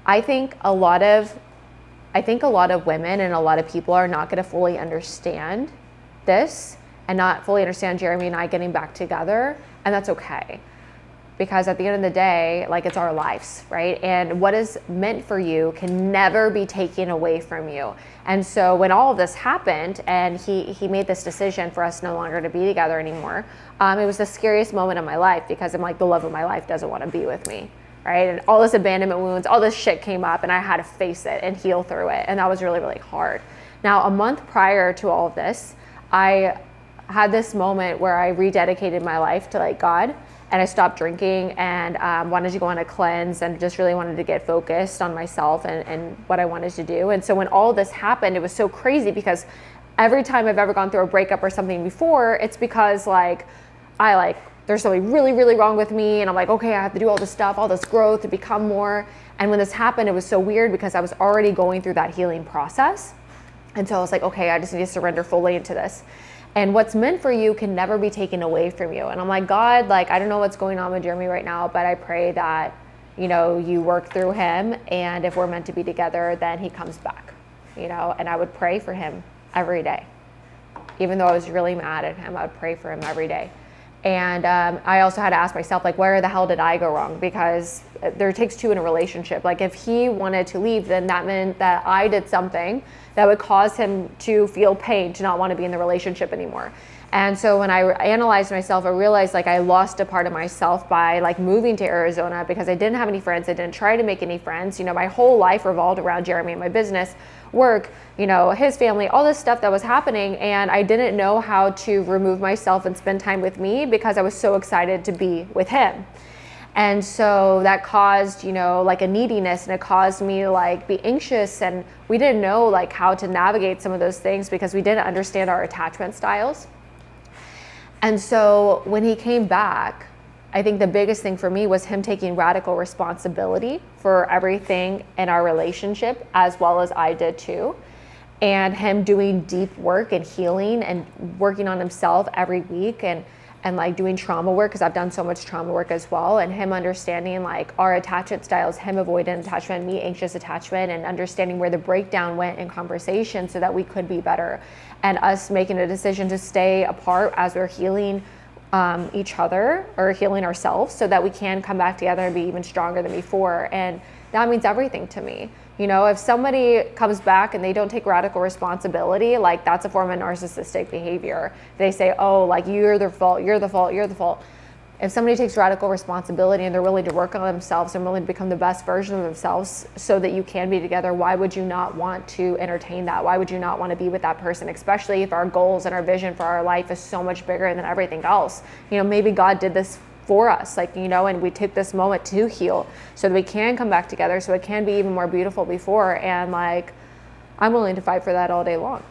I think a lot of women and a lot of people are not going to fully understand this and not fully understand Jeremy and I getting back together, and that's okay. Because at the end of the day, like, it's our lives, right? And what is meant for you can never be taken away from you. And so when all of this happened and he made this decision for us no longer to be together anymore, it was the scariest moment of my life, because I'm like, the love of my life doesn't want to be with me, right? And all this abandonment wounds, all this shit came up, and I had to face it and heal through it. And that was really, really hard. Now, a month prior to all of this, I had this moment where I rededicated my life to like God, and I stopped drinking and wanted to go on a cleanse and just really wanted to get focused on myself and what I wanted to do. And so when all this happened, it was so crazy, because every time I've ever gone through a breakup or something before, it's because there's something really, really wrong with me, and I'm like, okay, I have to do all this stuff, all this growth to become more. And when this happened, it was so weird, because I was already going through that healing process. And so I was like, okay, I just need to surrender fully into this. And what's meant for you can never be taken away from you. And I'm like, God, like, I don't know what's going on with Jeremy right now, but I pray that, you know, you work through him. And if we're meant to be together, then he comes back, you know. And I would pray for him every day. Even though I was really mad at him, I would pray for him every day. And I also had to ask myself, like, where the hell did I go wrong? Because there takes two in a relationship. Like, if he wanted to leave, then that meant that I did something that would cause him to feel pain, to not want to be in the relationship anymore. And so when I analyzed myself, I realized like I lost a part of myself by like moving to Arizona, because I didn't have any friends. I didn't try to make any friends. You know, my whole life revolved around Jeremy and my business, work, you know, his family, all this stuff that was happening. And I didn't know how to remove myself and spend time with me, because I was so excited to be with him. And so that caused, you know, like a neediness, and it caused me to like be anxious, and we didn't know like how to navigate some of those things, because we didn't understand our attachment styles. And so when he came back, I think the biggest thing for me was him taking radical responsibility for everything in our relationship, as well as I did too. And him doing deep work and healing and working on himself every week, and like doing trauma work, because I've done so much trauma work as well. And him understanding like our attachment styles, him avoidant attachment, me anxious attachment, and understanding where the breakdown went in conversation so that we could be better. And us making a decision to stay apart as we're healing each other, or healing ourselves, so that we can come back together and be even stronger than before. And that means everything to me. You know, if somebody comes back and they don't take radical responsibility, like that's a form of narcissistic behavior. They say, oh, like you're the fault, you're the fault, you're the fault. If somebody takes radical responsibility and they're willing to work on themselves and willing to become the best version of themselves so that you can be together, why would you not want to entertain that? Why would you not want to be with that person, especially if our goals and our vision for our life is so much bigger than everything else? You know, maybe God did this for us, like, you know, and we took this moment to heal so that we can come back together, so it can be even more beautiful before. And like, I'm willing to fight for that all day long.